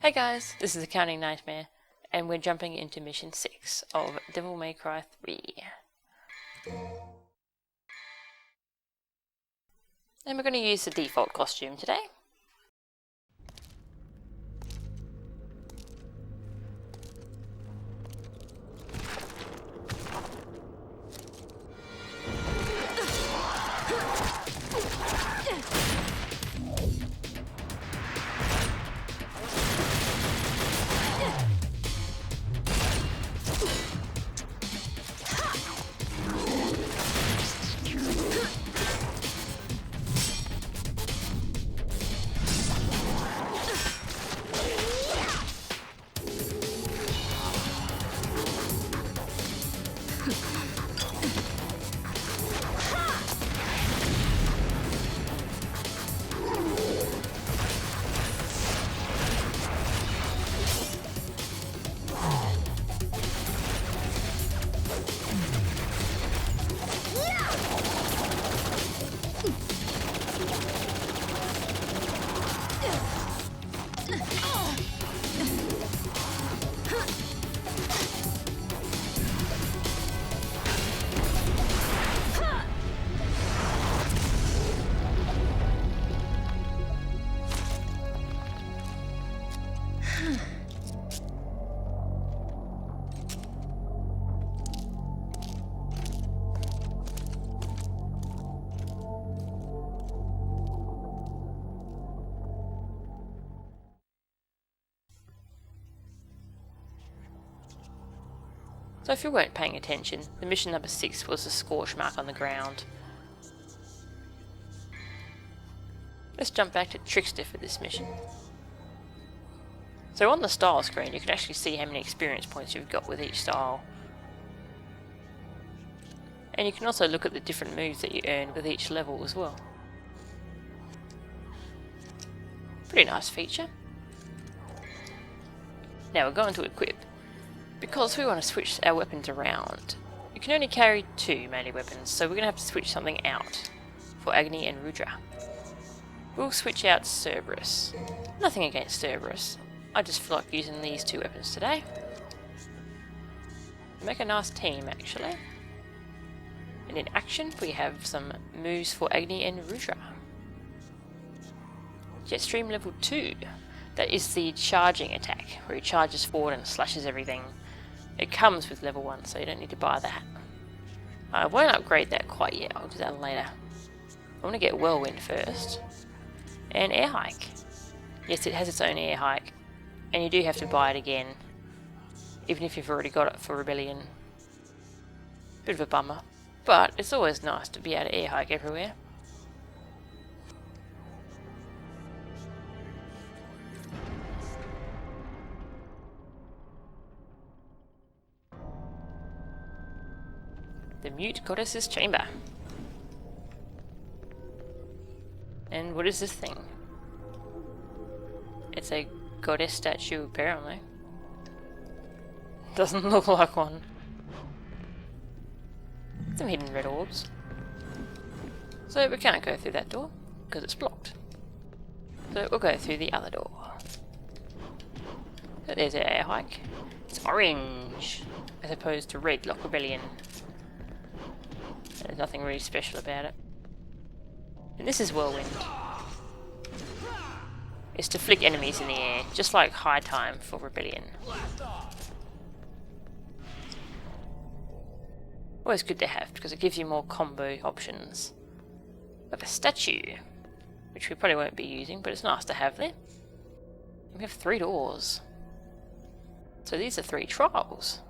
Hey guys, this is Accounting Nightmare, and we're jumping into Mission 6 of Devil May Cry 3. And we're going to use the default costume today. So if you weren't paying attention, the mission number 6 was a scorch mark on the ground. Let's jump back to Trickster for this mission. So on the style screen you can actually see how many experience points you've got with each style. And you can also look at the different moves that you earn with each level as well. Pretty nice feature. Now we're going to equip. Because we want to switch our weapons around, you can only carry 2 melee weapons, so we're going to have to switch something out for Agni and Rudra. We'll switch out Cerberus. Nothing against Cerberus, I just feel like using these 2 weapons today. Make a nice team actually. And in action we have some moves for Agni and Rudra. Jetstream level 2. That is the charging attack, where he charges forward and slashes everything. It comes with level 1, so you don't need to buy that. I won't upgrade that quite yet, I'll do that later. I want to get Whirlwind first. And Air Hike. Yes, it has its own Air Hike, and you do have to buy it again, even if you've already got it for Rebellion. Bit of a bummer, but it's always nice to be able to Air Hike everywhere. The Mute Goddess's Chamber. And what is this thing? It's a goddess statue apparently. Doesn't look like one. Some hidden red orbs. So we can't go through that door because it's blocked. So we'll go through the other door. So there's an air hike. It's orange as opposed to red like Rebellion. There's nothing really special about it. And this is Whirlwind. It's to flick enemies in the air, just like High Time for Rebellion. Always good to have, because it gives you more combo options. We have a statue, which we probably won't be using, but it's nice to have there. And we have 3 doors. So these are 3 trials.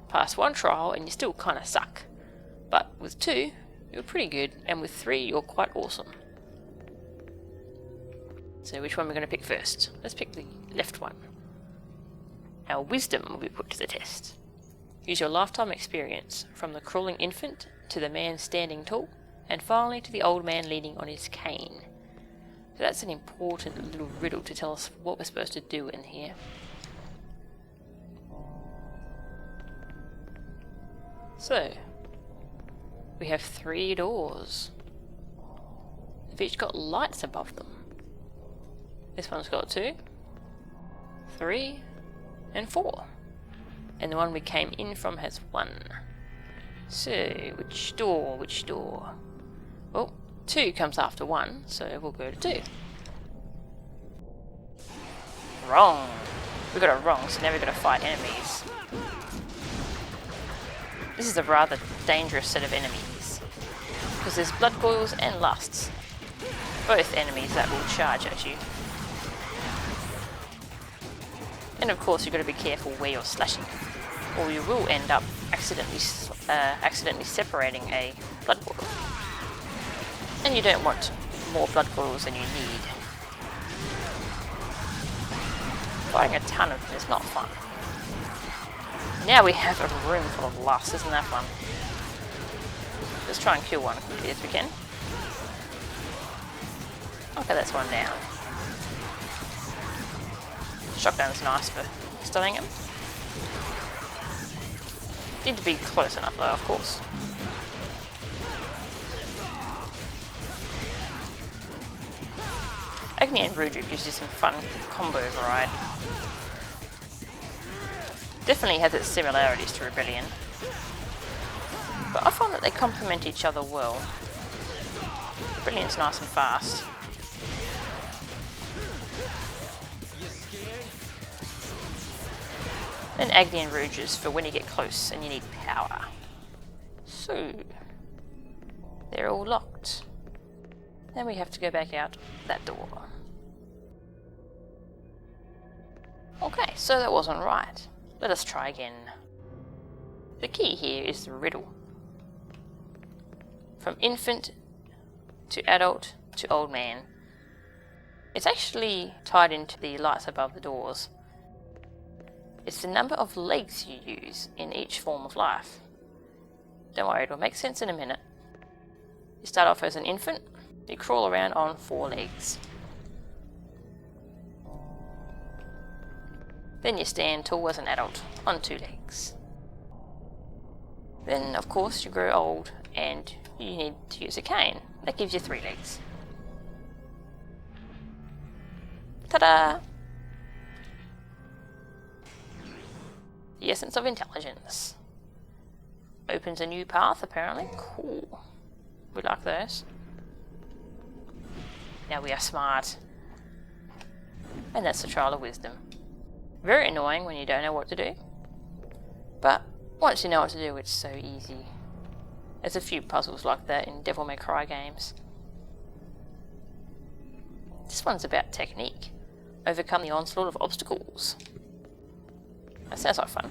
Pass 1 trial and you still kind of suck. But with 2, you're pretty good, and with 3, you're quite awesome. So which one we're going to pick first? Let's pick the left one. Our wisdom will be put to the test. Use your lifetime experience, from the crawling infant to the man standing tall, and finally to the old man leaning on his cane. So that's an important little riddle to tell us what we're supposed to do in here. So, we have 3 doors. They've each got lights above them. This one's got 2. 3, and 4. And the one we came in from has 1. So, which door, which door? Well, 2 comes after 1, so we'll go to 2. Wrong! We got it wrong, so now we've got to fight enemies. This is a rather dangerous set of enemies, because there's blood boils and lusts. Both enemies that will charge at you. And of course you've got to be careful where you're slashing, or you will end up accidentally separating a blood boil. And you don't want more blood boils than you need. Fighting a ton of them is not fun. Now we have a room full of lust, isn't that fun? Let's try and kill one quickly as we can. Okay, that's one down. Shotgun's nice for stunning him. Need to be close enough though, of course. Agni and Rudra gives you some fun combo variety. Definitely has its similarities to Rebellion, but I find that they complement each other well. Rebellion's nice and fast. Then Agni and Rudra's for when you get close and you need power. So, they're all locked. Then we have to go back out that door. Okay, so that wasn't right. Let us try again. The key here is the riddle. From infant to adult to old man. It's actually tied into the lights above the doors. It's the number of legs you use in each form of life. Don't worry, it'll make sense in a minute. You start off as an infant, you crawl around on 4 legs. Then you stand tall as an adult on 2 legs. Then, of course, you grow old and you need to use a cane. That gives you 3 legs. Ta-da! The essence of intelligence. Opens a new path, apparently. Cool. We like those. Now we are smart. And that's the trial of wisdom. Very annoying when you don't know what to do. But once you know what to do, it's so easy. There's a few puzzles like that in Devil May Cry games. This one's about technique. Overcome the onslaught of obstacles. That sounds like fun.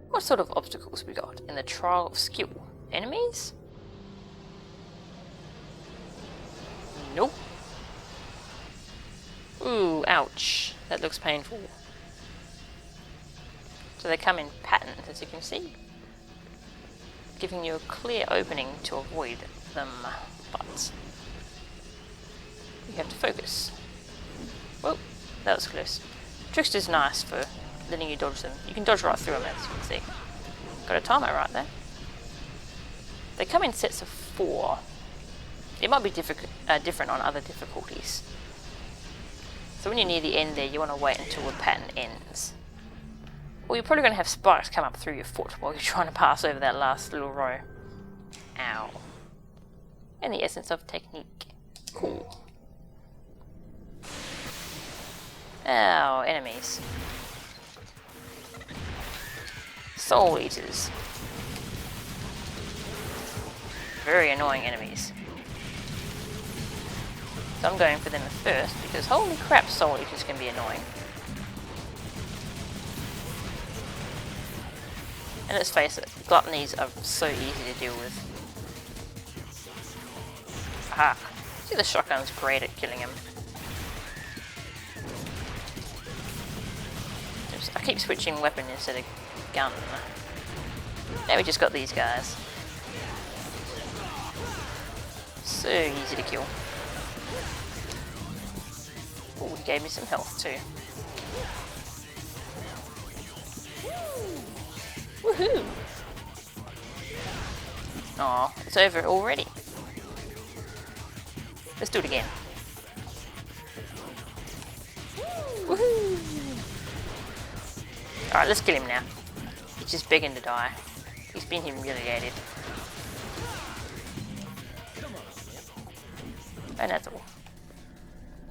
What sort of obstacles we got in the trial of skill? Enemies? Nope. Ooh, ouch. That looks painful. So they come in patterns, as you can see, giving you a clear opening to avoid them, but you have to focus. Whoa, that was close. Trickster's nice for letting you dodge them. You can dodge right through them, as you can see. Got a timer right there. They come in sets of 4. It might be different on other difficulties. So when you're near the end there, you want to wait until the pattern ends. Or you're probably going to have spikes come up through your foot while you're trying to pass over that last little row. Ow. And the essence of technique. Cool. Ow, enemies. Soul Eaters. Very annoying enemies. So I'm going for them first because holy crap, Soul Eaters can be annoying. And let's face it, gluttonies are so easy to deal with. Aha! See, the shotgun's great at killing him. Oops, I keep switching weapon instead of gun. Now we just got these guys. So easy to kill. Oh, he gave me some health too. Woohoo! Aw, it's over already. Let's do it again. Woohoo! Alright, let's kill him now. He's just begging to die. He's been humiliated. And that's all.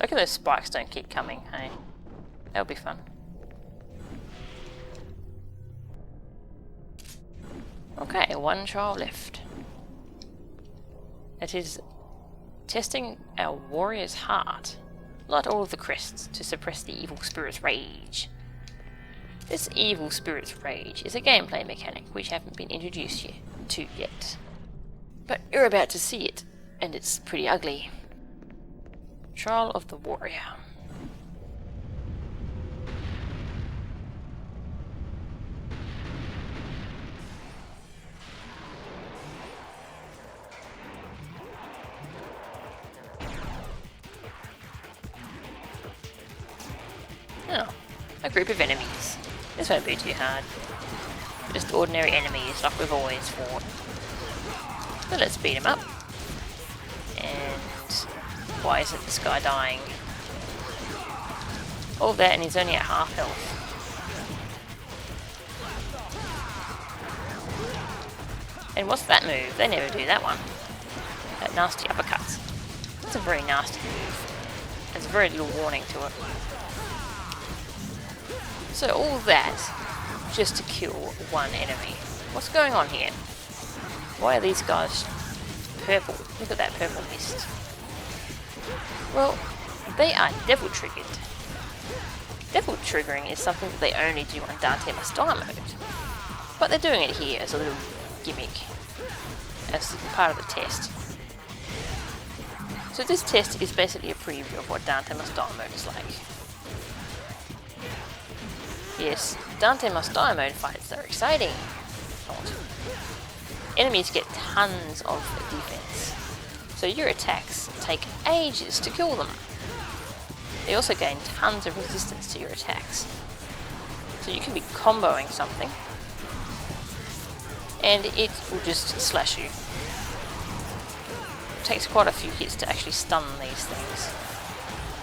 Look at those spikes don't keep coming, hey? That'll be fun. Okay, one trial left. It is testing our warrior's heart. Light all of the crests to suppress the evil spirit's rage. This evil spirit's rage is a gameplay mechanic which haven't been introduced to yet. But you're about to see it, and it's pretty ugly. Trial of the Warrior. Oh, a group of enemies. This won't be too hard. Just ordinary enemies like we've always fought. So let's beat him up. And why isn't this guy dying? All that and he's only at half health. And what's that move? They never do that one. That nasty uppercuts. That's a very nasty move. There's very little warning to it. So all that just to kill one enemy. What's going on here? Why are these guys purple? Look at that purple mist. Well, they are devil triggered. Devil triggering is something that they only do on Dante Must Die mode. But they're doing it here as a little gimmick, as part of the test. So this test is basically a preview of what Dante Must Die mode is like. Yes, Dante Must Die mode fights are exciting. Not. Enemies get tons of defense, so your attacks take ages to kill them. They also gain tons of resistance to your attacks. So you can be comboing something, and it will just slash you. It takes quite a few hits to actually stun these things.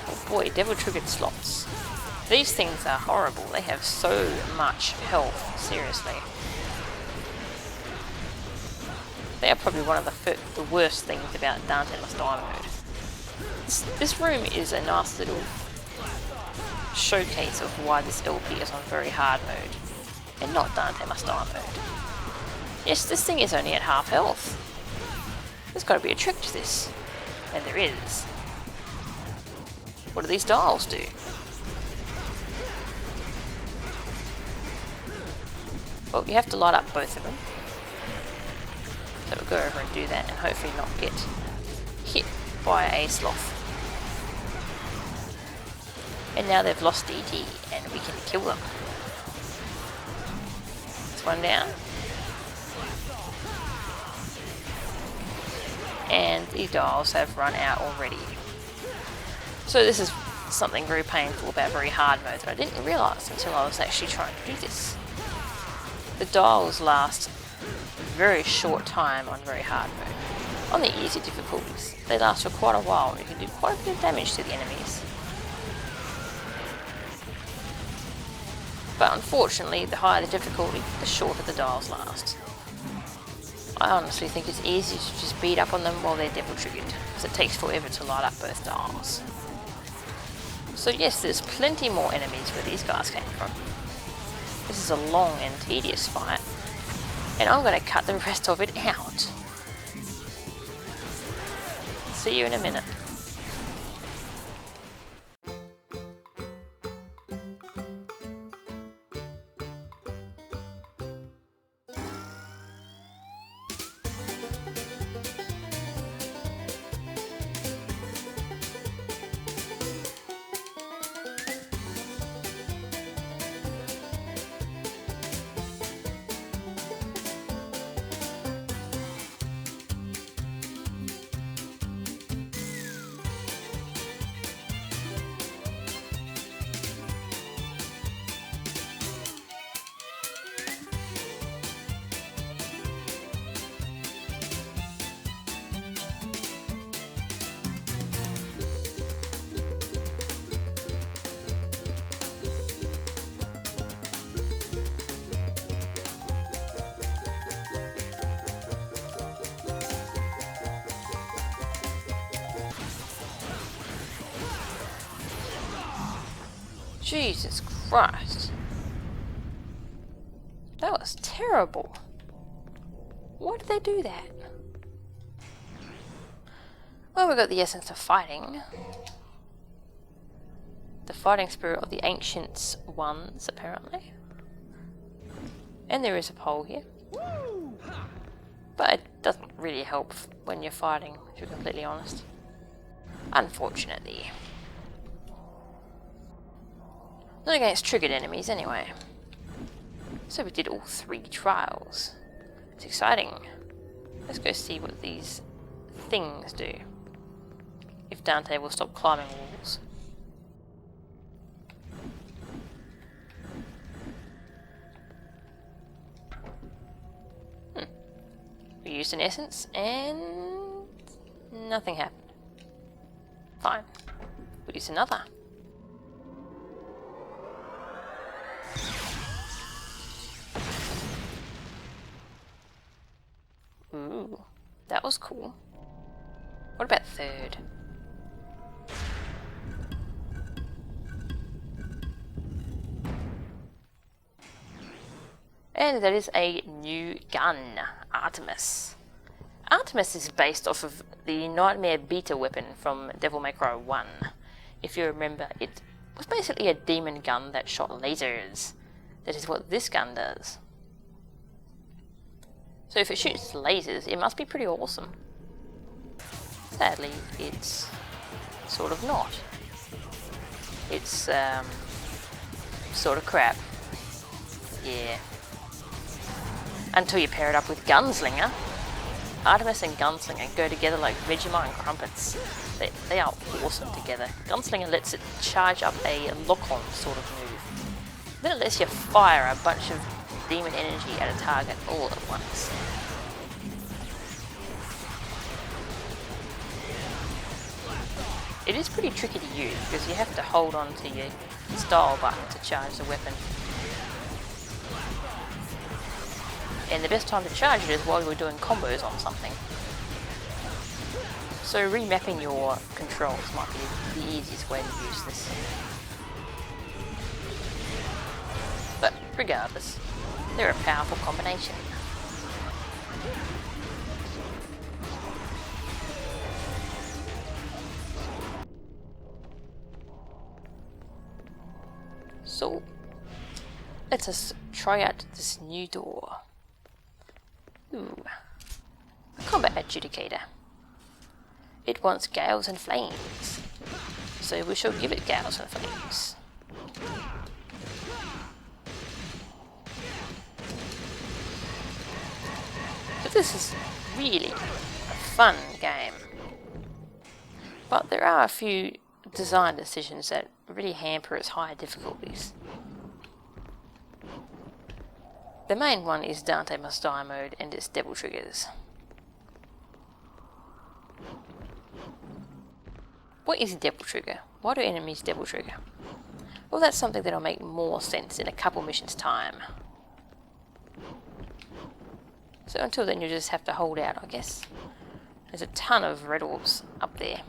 Oh boy, devil triggered slots. These things are horrible. They have so much health, seriously. They are probably one of the worst things about Dante Must Die mode. This room is a nice little showcase of why this LP is on very hard mode, and not Dante Must Die mode. Yes, this thing is only at half health. There's got to be a trick to this. And there is. What do these dials do? Well, you have to light up both of them. So we'll go over and do that and hopefully not get hit by a sloth. And now they've lost DT and we can kill them. That's one down. And the dials have run out already. So this is something very painful about very hard mode that I didn't realise until I was actually trying to do this. The dials last a very short time on very hard mode. On the easy difficulties, they last for quite a while and you can do quite a bit of damage to the enemies. But unfortunately, the higher the difficulty, the shorter the dials last. I honestly think it's easier to just beat up on them while they're devil triggered, because it takes forever to light up both dials. So yes, there's plenty more enemies where these guys came from. This is a long and tedious fight, and I'm going to cut the rest of it out. See you in a minute. Jesus Christ. That was terrible. Why did they do that? Well, we got the essence of fighting. The fighting spirit of the ancient ones, apparently. And there is a pole here. But it doesn't really help when you're fighting, to be completely honest. Unfortunately. Not against triggered enemies, anyway. So we did all 3 trials. It's exciting. Let's go see what these things do. If Dante will stop climbing walls. We used an essence and nothing happened. Fine. We'll use another. Ooh, that was cool. What about third? And that is a new gun, Artemis. Artemis is based off of the Nightmare Beta weapon from Devil May Cry 1. If you remember, it was basically a demon gun that shot lasers. That is what this gun does. So if it shoots lasers, it must be pretty awesome. Sadly, it's sort of not. It's sort of crap. Yeah. Until you pair it up with Gunslinger. Artemis and Gunslinger go together like Vegemite and Crumpets. They are awesome together. Gunslinger lets it charge up a lock-on sort of move. Then it lets you fire a bunch of demon energy at a target all at once. It is pretty tricky to use because you have to hold on to your style button to charge the weapon. And the best time to charge it is while you're doing combos on something. So remapping your controls might be the easiest way to use this. But regardless, they're a powerful combination. So, let us try out this new door. Ooh, a combat adjudicator. It wants gales and flames, so we shall give it gales and flames. But this is really a fun game. But there are a few design decisions that really hamper its higher difficulties. The main one is Dante Must Die mode and its devil triggers. What is devil trigger? Why do enemies devil trigger? Well, that's something that'll make more sense in a couple missions time. So until then you just have to hold out, I guess. There's a ton of red orbs up there.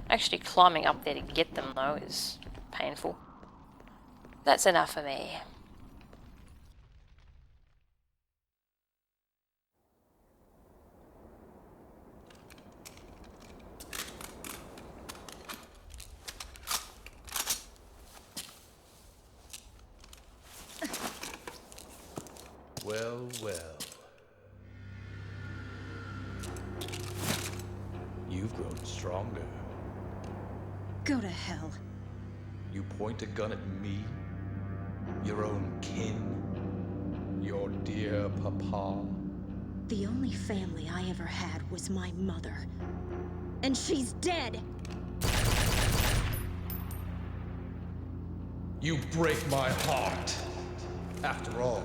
Actually climbing up there to get them though is painful. That's enough for me. Well, well. You've grown stronger. Go to hell. You point a gun at me? Your own kin? Your dear papa? The only family I ever had was my mother. And she's dead! You break my heart. After all,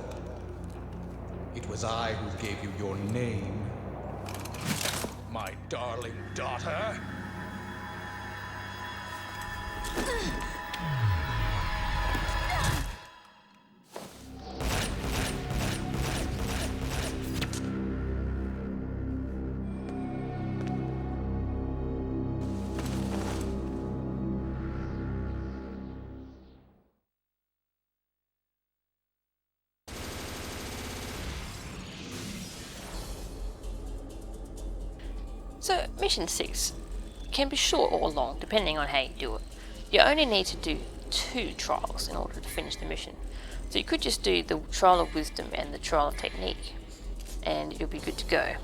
it was I who gave you your name. My darling daughter. So mission 6 can be short or long depending on how you do it. You only need to do 2 trials in order to finish the mission. So you could just do the trial of wisdom and the trial of technique and you'll be good to go.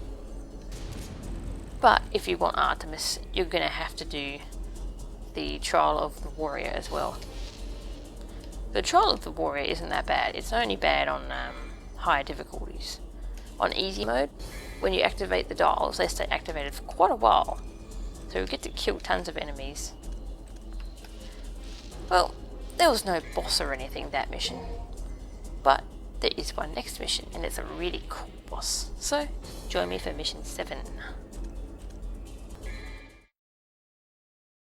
But if you want Artemis, you're going to have to do the trial of the warrior as well. The trial of the warrior isn't that bad, it's only bad on higher difficulties. On easy mode, when you activate the dials, they stay activated for quite a while, so you get to kill tons of enemies. Well, there was no boss or anything that mission, but there is one next mission, and it's a really cool boss, so join me for mission 7.